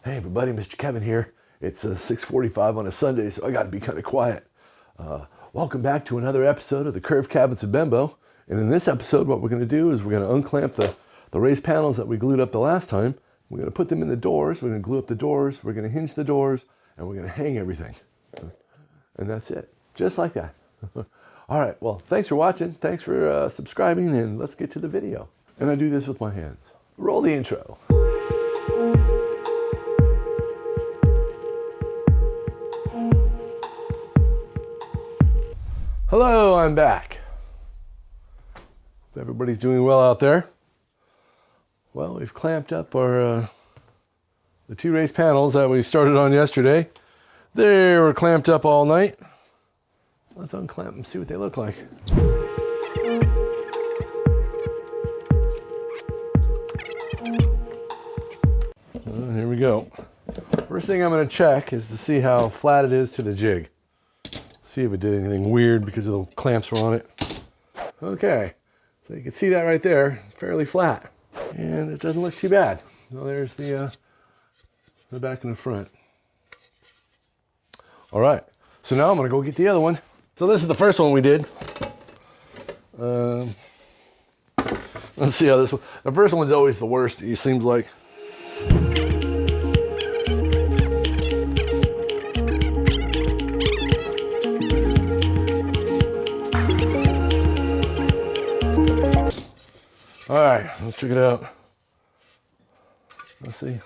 Hey everybody, Mr. Kevin here. It's 6:45 on a Sunday, so I got to be kind of quiet. Welcome back to another episode of the Curved Cabinets of Bembo. And in this episode, what we're going to do is we're going to unclamp the raised panels that we glued up the last time. We're going to put them in the doors. We're going to glue up the doors. We're going to hinge the doors, and we're going to hang everything. And that's it, just like that. All right. Well, thanks for watching. Thanks for subscribing, and let's get to the video. And I do this with my hands. Roll the intro. Hello, I'm back. Hope everybody's doing well out there. Well, we've clamped up our the two raised panels that we started on yesterday. They were clamped up all night. Let's unclamp them, see what they look like. Here we go. First thing I'm going to check is to see how flat it is to the jig. See if it did anything weird because of the clamps were on it. Okay, so you can see that right there. It's fairly flat, and it doesn't look too bad. So there's the back and the front. All right, so now I'm gonna go get the other one. So this is the first one we did. Let's see how this one. The first one's always the worst. It seems like. All right, let's check it out. Let's see.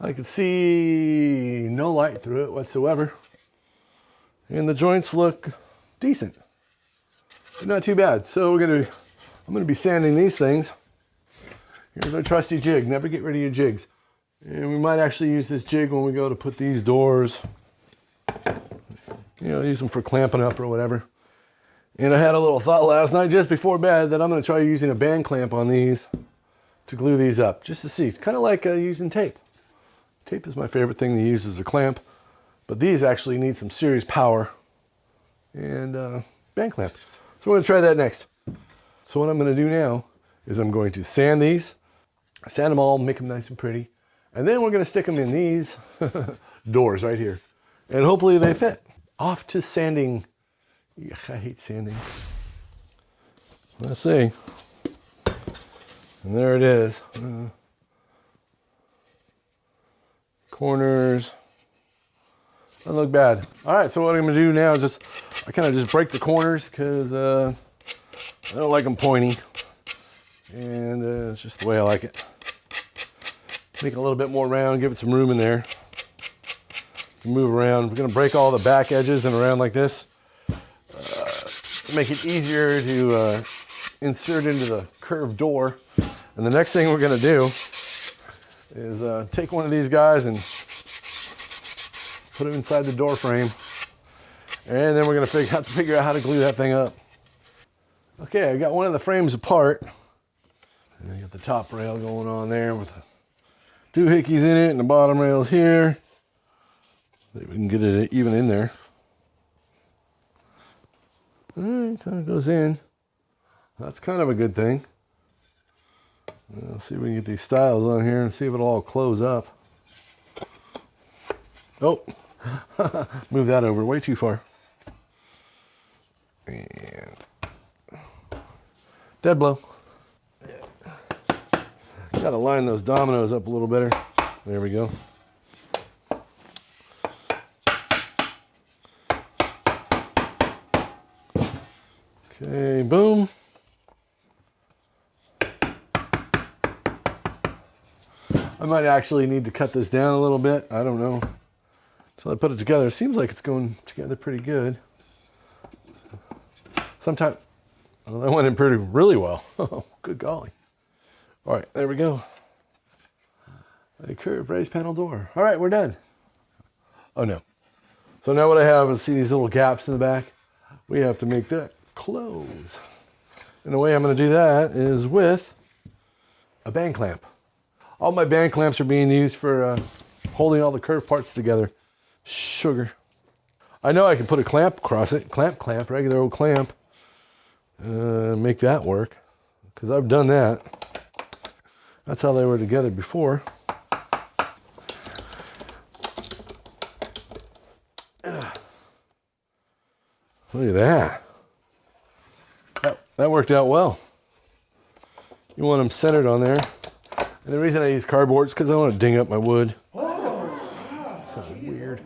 I can see no light through it whatsoever. And the joints look decent. Not too bad. So I'm gonna be sanding these things. Here's our trusty jig. Never get rid of your jigs. And we might actually use this jig when we go to put these doors. You know, use them for clamping up or whatever. And I had a little thought last night just before bed that I'm going to try using a band clamp on these to glue these up, just to see. It's kind of like using tape. Tape is my favorite thing to use as a clamp, but these actually need some serious power and band clamp. So we're going to try that next. So what I'm going to do now is I'm going to sand these, sand them all, make them nice and pretty, and then we're going to stick them in these doors right here, and hopefully they fit. Off to sanding. Yuck, I hate sanding. Let's see. And there it is. Corners. Doesn't look bad. All right, so what I'm going to do now is I kind of just break the corners because I don't like them pointy. And it's just the way I like it. Make it a little bit more round, give it some room in there. Move around. We're going to break all the back edges and around like this. Make it easier to insert into the curved door. And the next thing we're going to do is take one of these guys and put it inside the door frame. And then we're going to figure out how to glue that thing up. Okay, I got one of the frames apart. And I got the top rail going on there with the doohickeys in it and the bottom rails here. Maybe we can get it even in there. All right, kind of goes in. That's kind of a good thing. Let's see if we can get these stiles on here and see if it'll all close up. Oh, move that over way too far. And dead blow. Got to line those dominoes up a little better. There we go. Okay, boom. I might actually need to cut this down a little bit. I don't know. Until I put it together. It seems like it's going together pretty good. Sometimes, well, that went in really well. Oh, good golly. All right, there we go. A curved raised panel door. All right, we're done. Oh no. So now what I have is, see these little gaps in the back? We have to make that close. And the way I'm going to do that is with a band clamp. All my band clamps are being used for holding all the curved parts together. Sugar. I know I can put a clamp across it. Clamp, regular old clamp. Make that work. Because I've done that. That's how they were together before. Look at that. That worked out well. You want them centered on there. And the reason I use cardboard is because I don't want to ding up my wood. Sounds weird.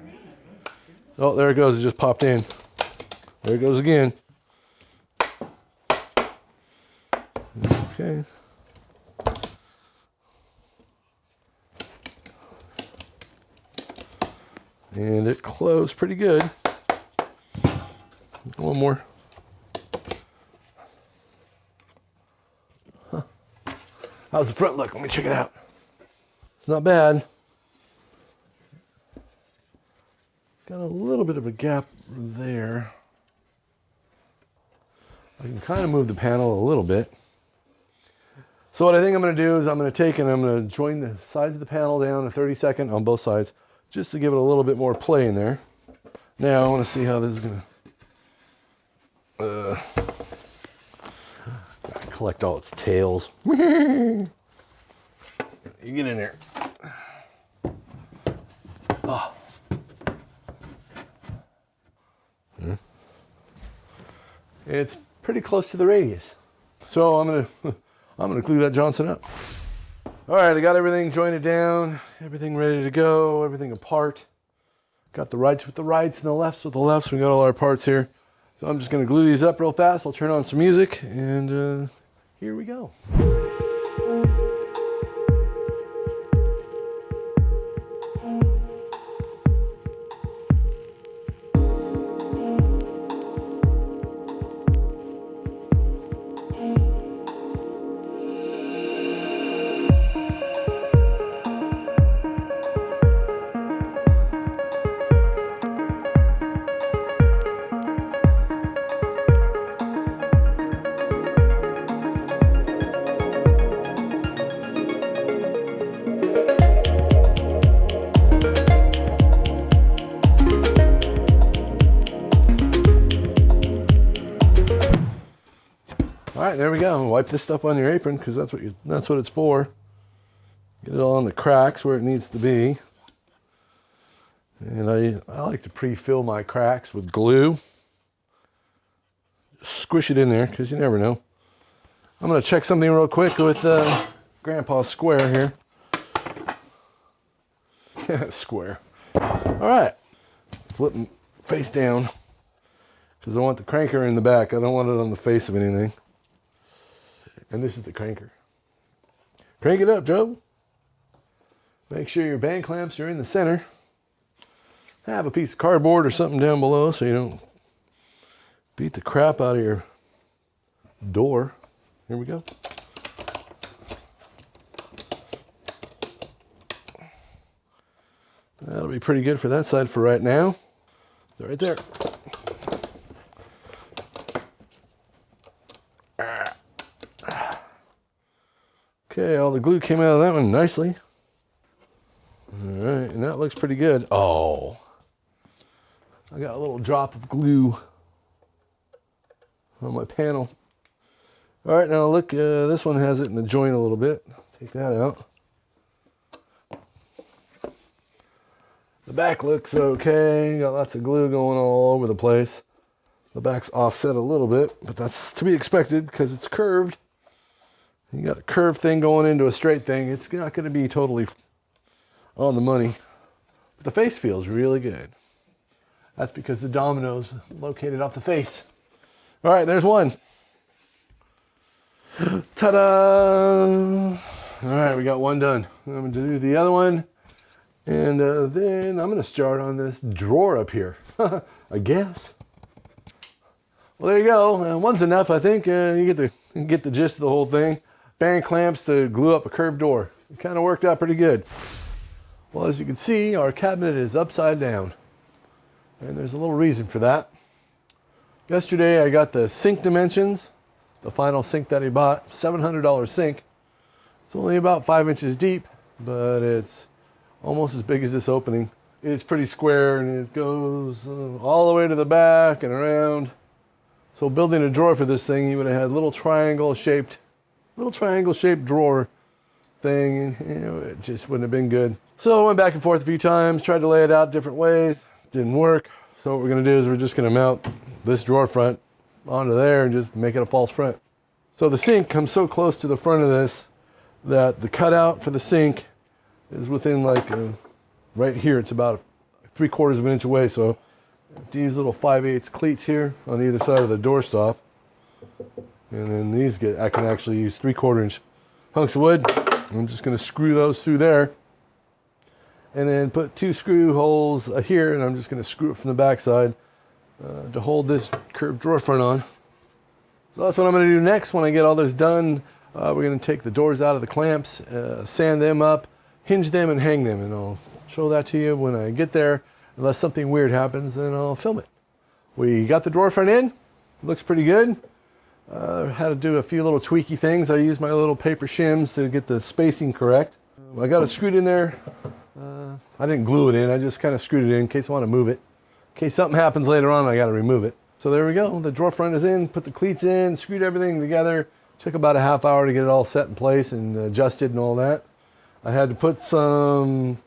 Oh, there it goes. It just popped in. There it goes again. Okay. And it closed pretty good. One more. Huh. How's the front look? Let me check it out. Not bad. Got a little bit of a gap there. I can kind of move the panel a little bit. So what I think I'm going to do is I'm going to take and I'm going to join the sides of the panel down a 32nd on both sides, just to give it a little bit more play in there. Now I want to see how this is going to collect all its tails. You get in there. Oh. It's pretty close to the radius. So I'm gonna glue that Johnson up. All right, I got everything jointed down, everything ready to go, everything apart. Got the rights with the rights and the lefts with the lefts. We got all our parts here. So I'm just gonna glue these up real fast. I'll turn on some music and here we go. All right, there we go. Wipe this stuff on your apron because that's what it's for. Get it all on the cracks where it needs to be. And I like to pre-fill my cracks with glue. Just squish it in there because you never know. I'm going to check something real quick with Grandpa's square here. Square. All right. Flip them face down because I want the cranker in the back. I don't want it on the face of anything. And this is the cranker. Crank it up, Joe. Make sure your band clamps are in the center. Have a piece of cardboard or something down below so you don't beat the crap out of your door. Here we go. That'll be pretty good for that side for right now. They're right there. Okay, all the glue came out of that one nicely. All right, and that looks pretty good. Oh, I got a little drop of glue on my panel. All right, now look, this one has it in the joint a little bit. Take that out. The back looks okay. Got lots of glue going all over the place. The back's offset a little bit, but that's to be expected because it's curved. You got a curved thing going into a straight thing. It's not going to be totally on the money. But the face feels really good. That's because the domino's located off the face. All right, there's one. Ta-da! All right, we got one done. I'm going to do the other one. And then I'm going to start on this drawer up here. I guess. Well, there you go. One's enough, I think. You get the gist of the whole thing. Band clamps to glue up a curved door. It kind of worked out pretty good. Well, as you can see, our cabinet is upside down. And there's a little reason for that. Yesterday, I got the sink dimensions. The final sink that I bought, $700 sink. It's only about 5 inches deep, but it's almost as big as this opening. It's pretty square and it goes all the way to the back and around. So building a drawer for this thing, you would have had little triangle shaped drawer thing, and it just wouldn't have been good. So I went back and forth a few times, tried to lay it out different ways, didn't work. So what we're gonna do is we're just gonna mount this drawer front onto there and just make it a false front. So the sink comes so close to the front of this that the cutout for the sink is within like right here. It's about 3/4 of an inch away. So I have to use little 5/8 cleats here on either side of the doorstop. And then these I can actually use 3/4 inch hunks of wood. I'm just going to screw those through there. And then put 2 screw holes here, and I'm just going to screw it from the back side to hold this curved drawer front on. So that's what I'm going to do next. When I get all this done, we're going to take the doors out of the clamps, sand them up, hinge them, and hang them. And I'll show that to you when I get there. Unless something weird happens, then I'll film it. We got the drawer front in. Looks pretty good. Had to do a few little tweaky things. I used my little paper shims to get the spacing correct. I got it screwed in there. I didn't glue it in. I just kind of screwed it in case I want to move it. In case something happens later on, I got to remove it. So there we go. The drawer front is in. Put the cleats in. Screwed everything together. Took about a half hour to get it all set in place and adjusted and all that. I had to put some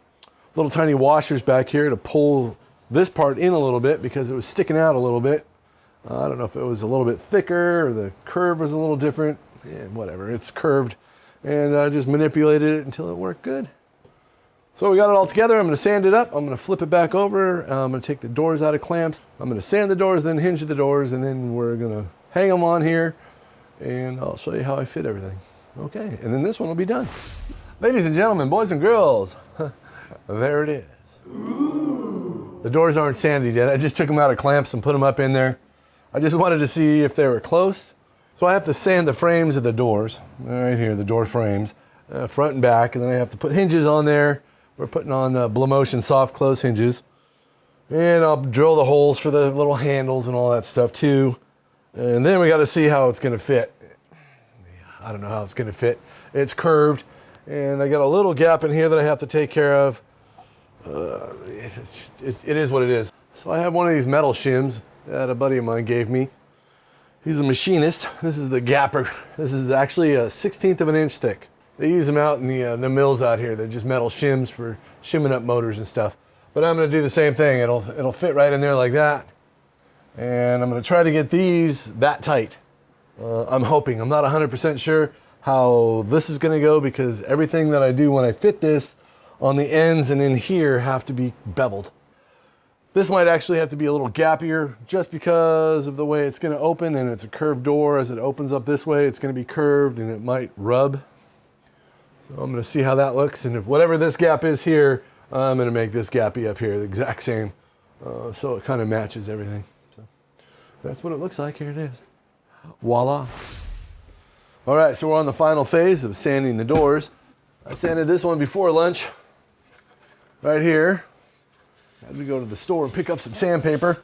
little tiny washers back here to pull this part in a little bit because it was sticking out a little bit. I don't know if it was a little bit thicker or the curve was a little different. Yeah, whatever, it's curved. And I just manipulated it until it worked good. So we got it all together. I'm going to sand it up. I'm going to flip it back over. I'm going to take the doors out of clamps. I'm going to sand the doors, then hinge the doors, and then we're going to hang them on here. And I'll show you how I fit everything. Okay, and then this one will be done. Ladies and gentlemen, boys and girls, there it is. Ooh. The doors aren't sanded yet. I just took them out of clamps and put them up in there. I just wanted to see if they were close. So I have to sand the frames of the doors, right here, the door frames, front and back, and then I have to put hinges on there. We're putting on Blow Motion soft close hinges. And I'll drill the holes for the little handles and all that stuff too. And then we got to see how it's going to fit. I don't know how it's going to fit. It's curved, and I got a little gap in here that I have to take care of. It is what it is. So I have one of these metal shims that a buddy of mine gave me. He's a machinist. This is the gapper. This is actually a 1/16 of an inch thick. They use them out in the mills out here. They're just metal shims for shimming up motors and stuff. But I'm going to do the same thing. It'll fit right in there like that. And I'm going to try to get these that tight. I'm hoping. I'm not 100% sure how this is going to go because everything that I do when I fit this on the ends and in here have to be beveled. This might actually have to be a little gappier just because of the way it's going to open, and it's a curved door. As it opens up this way, it's going to be curved and it might rub. So I'm going to see how that looks, and if whatever this gap is here, I'm going to make this gappy up here the exact same, so it kind of matches everything. So that's what it looks like. Here it is. Voila. All right, so we're on the final phase of sanding the doors. I sanded this one before lunch, right here. Had to go to the store and pick up some sandpaper,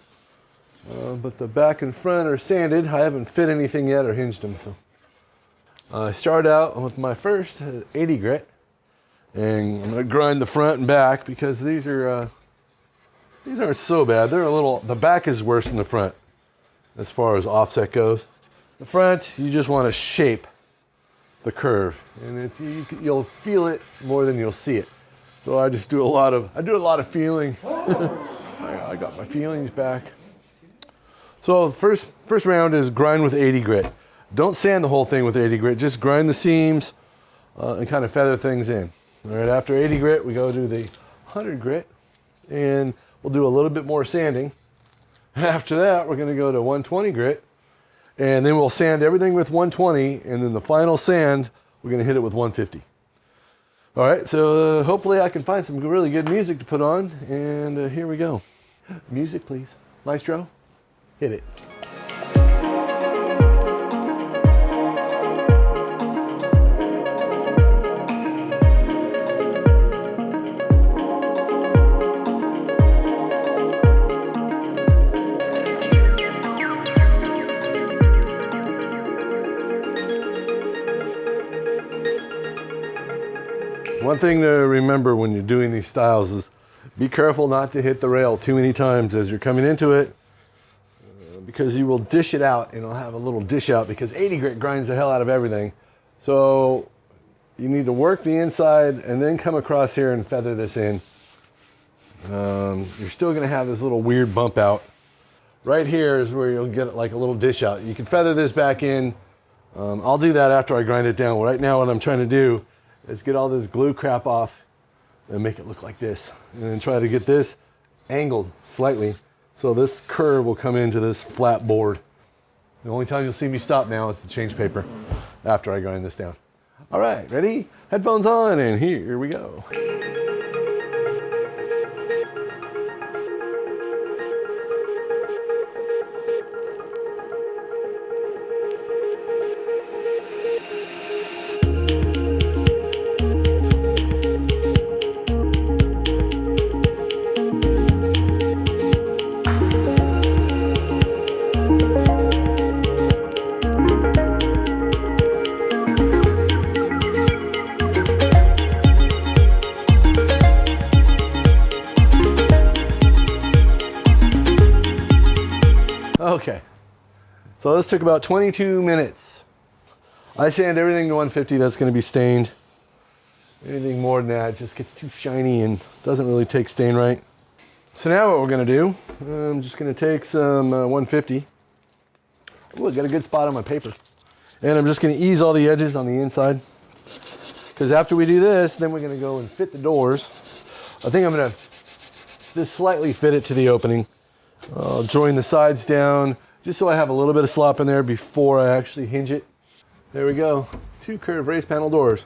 but the back and front are sanded. I haven't fit anything yet or hinged them, so I start out with my first 80 grit, and I'm going to grind the front and back because these aren't so bad. They're a little. The back is worse than the front as far as offset goes. The front, you just want to shape the curve, and you'll feel it more than you'll see it. So I just do a lot of feeling. I got my feelings back. So first round is grind with 80 grit. Don't sand the whole thing with 80 grit. Just grind the seams and kind of feather things in. All right. After 80 grit, we go to the 100 grit, and we'll do a little bit more sanding. After that, we're going to go to 120 grit, and then we'll sand everything with 120, and then the final sand, we're going to hit it with 150. All right, so hopefully I can find some really good music to put on, and here we go. Music, please. Maestro, hit it. One thing to remember when you're doing these styles is be careful not to hit the rail too many times as you're coming into it, because you will dish it out, and it'll have a little dish out because 80 grit grinds the hell out of everything. So you need to work the inside and then come across here and feather this in. You're still going to have this little weird bump out right here is where you'll get like a little dish out. You can feather this back in. I'll do that after I grind it down. Right now what I'm trying to do is get all this glue crap off and make it look like this. And then try to get this angled slightly so this curve will come into this flat board. The only time you'll see me stop now is to change paper after I grind this down. All right, ready? Headphones on, and here we go. Okay, so this took about 22 minutes. I sand everything to 150, that's going to be stained. Anything more than that just gets too shiny and doesn't really take stain right. So now what we're going to do, I'm just going to take some 150. Ooh, I got a good spot on my paper. And I'm just going to ease all the edges on the inside. Because after we do this, then we're going to go and fit the doors. I think I'm going to just slightly fit it to the opening. I'll join the sides down just so I have a little bit of slop in there before I actually hinge it. There we go. 2 curved raised panel doors.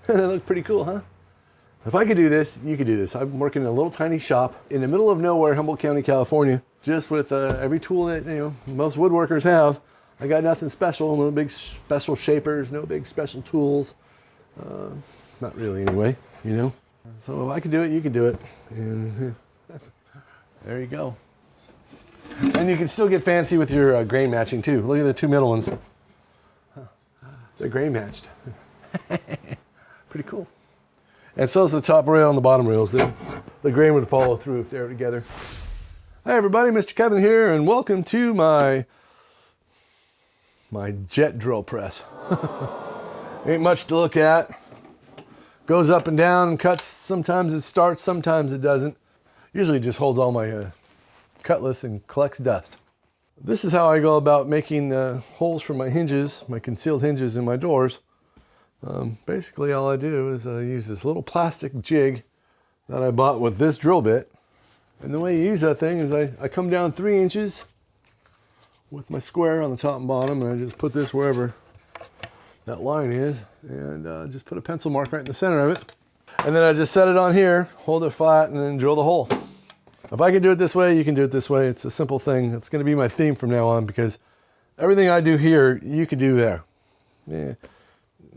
They look pretty cool, huh? If I could do this, you could do this. I'm working in a little tiny shop in the middle of nowhere, Humboldt County, California, just with every tool that most woodworkers have. I got nothing special, no big special shapers, no big special tools. Not really anyway, So if I could do it, you could do it. And there you go. And you can still get fancy with your grain matching too. Look at the 2 middle ones. They're grain matched. Pretty cool. And so is the top rail and the bottom rails. The grain would follow through if they were together. Hi everybody, Mr. Kevin here, and welcome to my jet drill press. Ain't much to look at. Goes up and down and cuts. Sometimes it starts, sometimes it doesn't. Usually just holds all my cutlass and collects dust. This is how I go about making the holes for my hinges, my concealed hinges in my doors. Basically all I do is I use this little plastic jig that I bought with this drill bit. And the way you use that thing is I come down 3 inches with my square on the top and bottom, and I just put this wherever that line is, and just put a pencil mark right in the center of it. And then I just set it on here, hold it flat, and then drill the hole. If I can do it this way, you can do it this way. It's a simple thing. It's going to be my theme from now on, because everything I do here, you could do there. Yeah,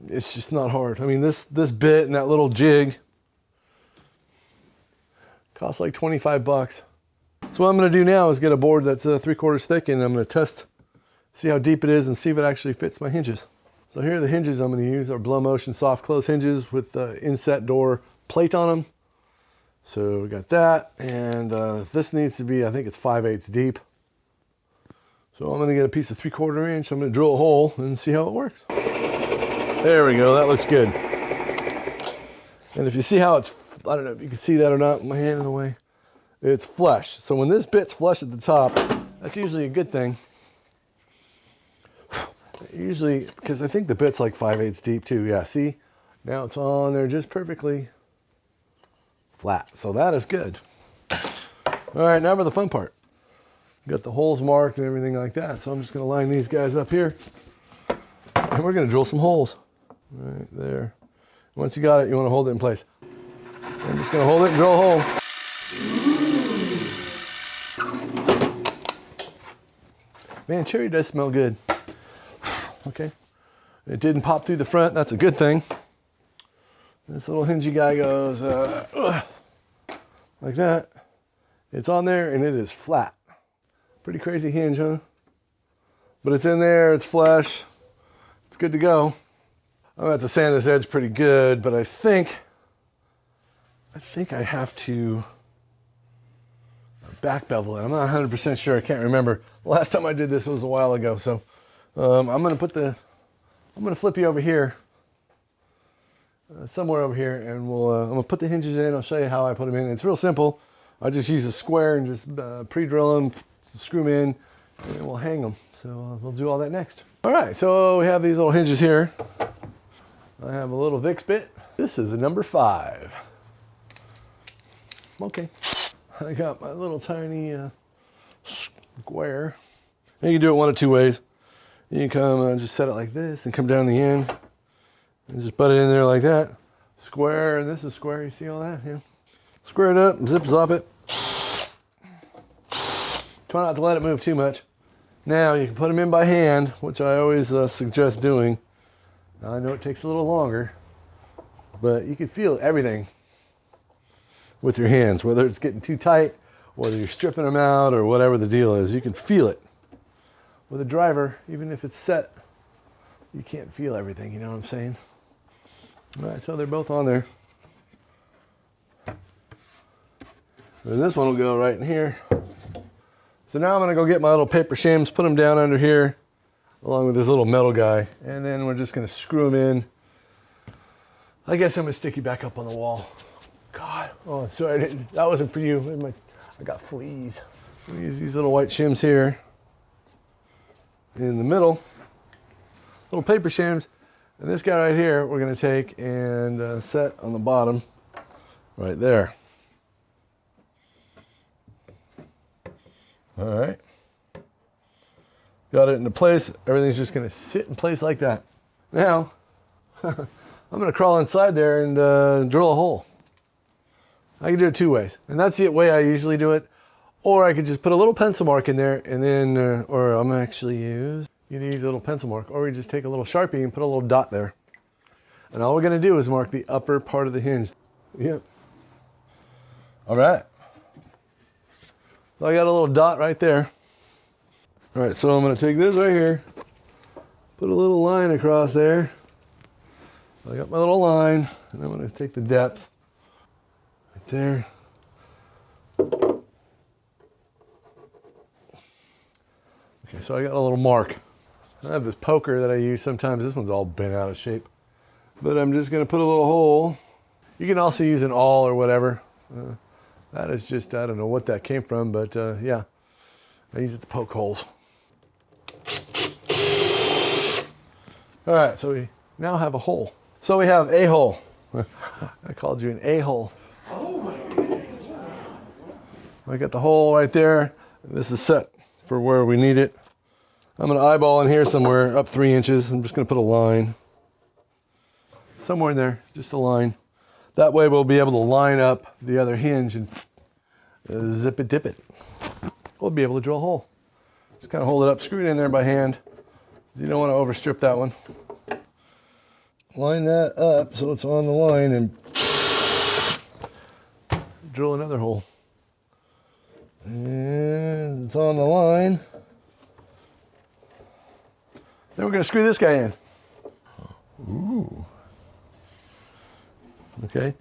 it's just not hard. I mean, this bit and that little jig costs like 25 bucks. So what I'm going to do now is get a board that's 3/4 thick, and I'm going to test, see how deep it is, and see if it actually fits my hinges. So here are the hinges I'm going to use. Are blow motion soft close hinges with inset door plate on them. So we got that, and this needs to be, I think it's 5/8 deep. So I'm going to get a piece of 3/4 inch. I'm going to drill a hole and see how it works. There we go. That looks good. And if you see how it's, I don't know if you can see that or not, my hand in the way. It's flush. So when this bit's flush at the top, that's usually a good thing. Usually, because I think the bit's like 5/8 deep too. Yeah, see? Now it's on there just perfectly flat. So that is good. All right, now for the fun part. Got the holes marked and everything like that. So I'm just going to line these guys up here. And we're going to drill some holes. Right there. Once you got it, you want to hold it in place. I'm just going to hold it and drill a hole. Man, cherry does smell good. Okay. It didn't pop through the front. That's a good thing. This little hingy guy goes like that. It's on there and it is flat. Pretty crazy hinge, huh? But it's in there, it's flush. It's good to go. I'm gonna have to sand this edge pretty good, but I think I have to back bevel it. I'm not 100% sure. I can't remember. The last time I did this was a while ago. So I'm gonna flip you over here, somewhere over here, and I'm gonna put the hinges in. I'll show you how I put them in. It's real simple. I just use a square and just pre-drill them screw them in, and then we'll hang them. So we'll do all that next. All right, so we have these little hinges here. I have a little Vicks bit. This is a number 5. Okay, I got my little tiny square. And you can do it one of two ways. You can come and just set it like this and come down the end and just butt it in there like that. Square, and this is square. You see all that? Yeah. Square it up, zip zop it. Try not to let it move too much. Now you can put them in by hand, which I always suggest doing. Now, I know it takes a little longer, but you can feel everything with your hands, whether it's getting too tight, whether you're stripping them out, or whatever the deal is. You can feel it. With a driver, even if it's set, you can't feel everything, you know what I'm saying? All right, so they're both on there. And this one will go right in here. So now I'm gonna go get my little paper shims, put them down under here, along with this little metal guy, and then we're just gonna screw them in. I guess I'm gonna stick you back up on the wall. God, oh, sorry, that wasn't for you. I got fleas. We use these little white shims here in the middle, little paper shims, and this guy right here we're gonna take and set on the bottom right there. All right, got it into place. Everything's just gonna sit in place like that. Now I'm gonna crawl inside there and drill a hole. I can do it two ways, and that's the way I usually do it. Or I could just put a little pencil mark in there, and then, or I'm gonna actually use a little pencil mark, or we just take a little Sharpie and put a little dot there. And all we're gonna do is mark the upper part of the hinge. Yep. All right. So I got a little dot right there. All right, so I'm gonna take this right here, put a little line across there. I got my little line, and I'm gonna take the depth right there. Okay, so I got a little mark. I have this poker that I use sometimes. This one's all bent out of shape. But I'm just gonna put a little hole. You can also use an awl or whatever. That is just, I don't know what that came from, but yeah, I use it to poke holes. All right, so we now have a hole. So we have a hole. I called you an a-hole. Oh my goodness. I got the hole right there. This is set for where we need it. I'm gonna eyeball in here somewhere, up 3 inches. I'm just gonna put a line. Somewhere in there, just a line. That way we'll be able to line up the other hinge and zip it, dip it. We'll be able to drill a hole. Just kind of hold it up, screw it in there by hand. You don't want to overstrip that one. Line that up so it's on the line and drill another hole. And it's on the line. Then we're going to screw this guy in. Ooh. Okay.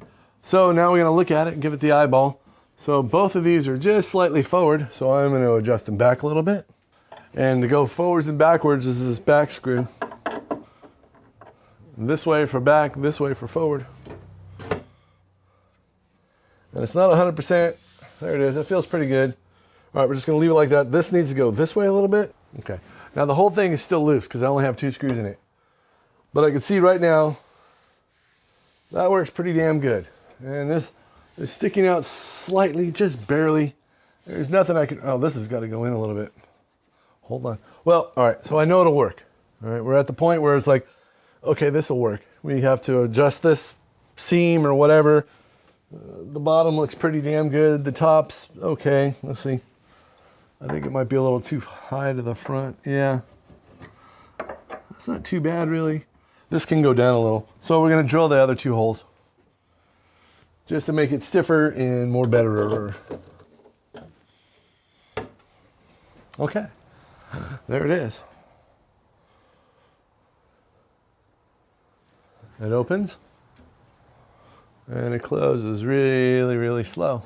So now we're going to look at it and give it the eyeball. So both of these are just slightly forward, so I'm going to adjust them back a little bit. And to go forwards and backwards is this back screw. This way for back, this way for forward. And it's not 100%. There it is. It feels pretty good. All right, we're just going to leave it like that. This needs to go this way a little bit. Okay. Now the whole thing is still loose because I only have 2 screws in it. But I can see right now that works pretty damn good. And this is sticking out slightly, just barely. There's nothing I can, oh, this has got to go in a little bit. Hold on. Well, all right, so I know it'll work. All right, we're at the point where it's like, okay, this will work. We have to adjust this seam or whatever. The bottom looks pretty damn good. The top's okay. Let's see. I think it might be a little too high to the front. Yeah. It's not too bad, really. This can go down a little. So we're going to drill the other 2 holes just to make it stiffer and more better. Okay. There it is. It opens and it closes really, really slow.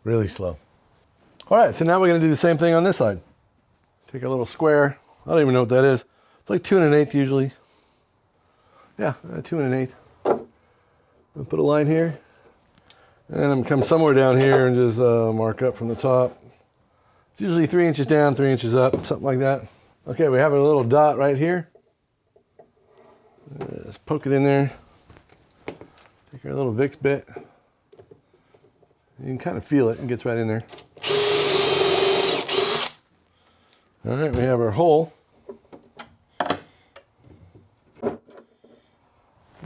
Really slow. All right, so now we're going to do the same thing on this side. Take a little square. I don't even know what that is. It's like 2 1/8 usually. Yeah, 2 1/8. We'll put a line here. And I'm come somewhere down here and just mark up from the top. It's usually 3 inches down, 3 inches up, something like that. Okay, we have a little dot right here. Let's poke it in there. Take our little Vicks bit. You can kind of feel it, it gets right in there. All right, we have our hole.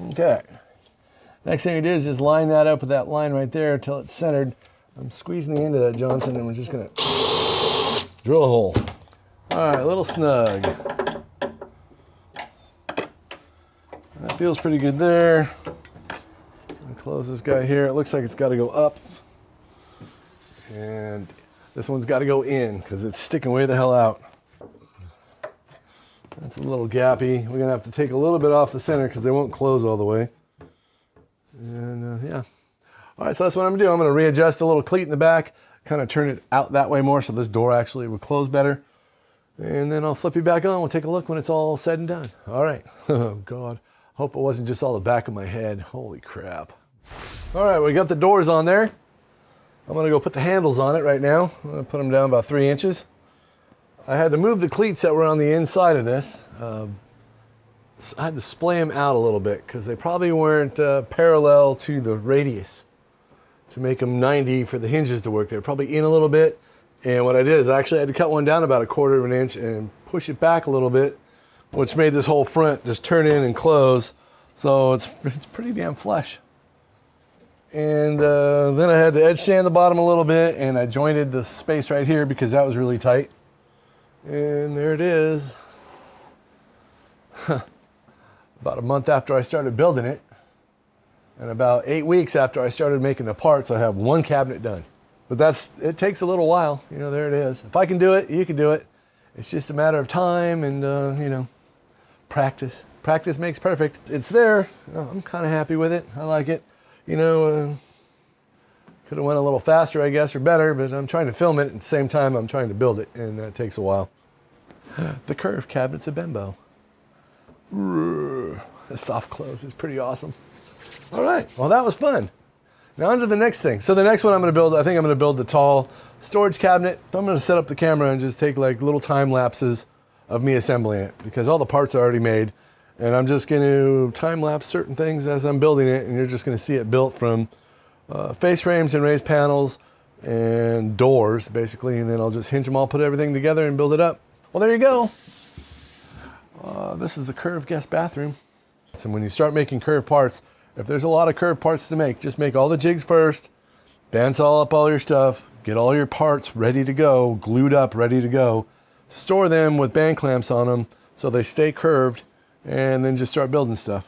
Okay. Next thing we do is just line that up with that line right there until it's centered. I'm squeezing the end of that, Johnson, and we're just gonna drill a hole. All right, a little snug. That feels pretty good there. Close this guy here. It looks like it's got to go up. And this one's got to go in because it's sticking way the hell out. That's a little gappy. We're going to have to take a little bit off the center because they won't close all the way. And yeah. All right, so that's what I'm going to do. I'm going to readjust a little cleat in the back, kind of turn it out that way more so this door actually will close better. And then I'll flip you back on. We'll take a look when it's all said and done. All right. Oh, God. Hope it wasn't just all the back of my head. Holy crap. All right, we got the doors on there. I'm going to go put the handles on it right now. I'm going to put them down about 3 inches. I had to move the cleats that were on the inside of this. I had to splay them out a little bit because they probably weren't parallel to the radius to make them 90 for the hinges to work. They were probably in a little bit. And what I did is I actually had to cut one down about 1/4 of an inch and push it back a little bit, which made this whole front just turn in and close. So it's pretty damn flush. And then I had to edge sand the bottom a little bit, and I jointed the space right here because that was really tight. And there it is. About a month after I started building it, and about 8 weeks after I started making the parts, I have one cabinet done. But it takes a little while. You know, there it is. If I can do it, you can do it. It's just a matter of time and, you know, practice. Practice makes perfect. It's there. I'm kind of happy with it. I like it. You know, could have went a little faster, I guess, or better, but I'm trying to film it at the same time I'm trying to build it, and that takes a while. The curved cabinets of Bembo. The soft close is pretty awesome. All right, well, that was fun. Now on to the next thing. So the next one I'm going to build, I think I'm going to build the tall storage cabinet. So I'm going to set up the camera and just take like little time lapses of me assembling it because all the parts are already made. And I'm just going to time lapse certain things as I'm building it, and you're just going to see it built from face frames and raised panels and doors, basically, and then I'll just hinge them all, put everything together, and build it up. Well, there you go. This is the curved guest bathroom. So when you start making curved parts, if there's a lot of curved parts to make, just make all the jigs first, bandsaw up all your stuff, get all your parts ready to go, glued up, ready to go, store them with band clamps on them so they stay curved, and then just start building stuff.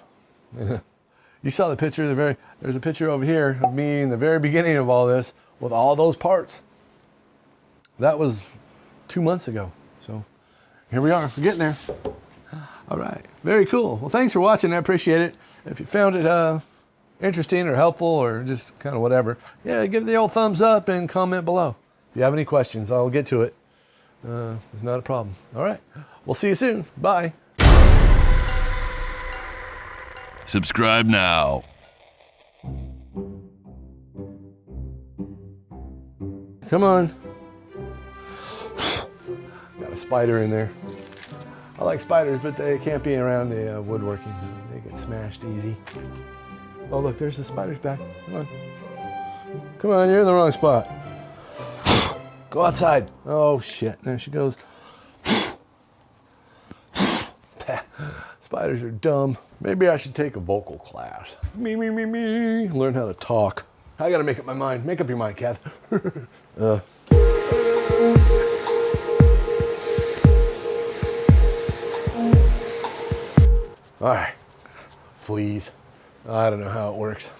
You saw the picture, there's a picture over here of me in the very beginning of all this with all those parts. That was 2 months ago. So here we are, we're getting there. All right, very cool. Well, thanks for watching, I appreciate it. If you found it interesting or helpful or just kind of whatever, yeah, give it the old thumbs up and comment below. If you have any questions, I'll get to it. It's not a problem. All right, we'll see you soon. Bye. Subscribe now. Come on. Got a spider in there. I like spiders, but they can't be around the woodworking. They get smashed easy. Oh, look, there's the spider's back. Come on. Come on, you're in the wrong spot. Go outside. Oh, shit. There she goes. Spiders are dumb. Maybe I should take a vocal class. Me. Learn how to talk. I gotta make up my mind. Make up your mind, Kath. All right, fleas. I don't know how it works.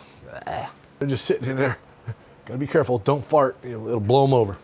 They're just sitting in there. Gotta be careful, don't fart, it'll blow them over.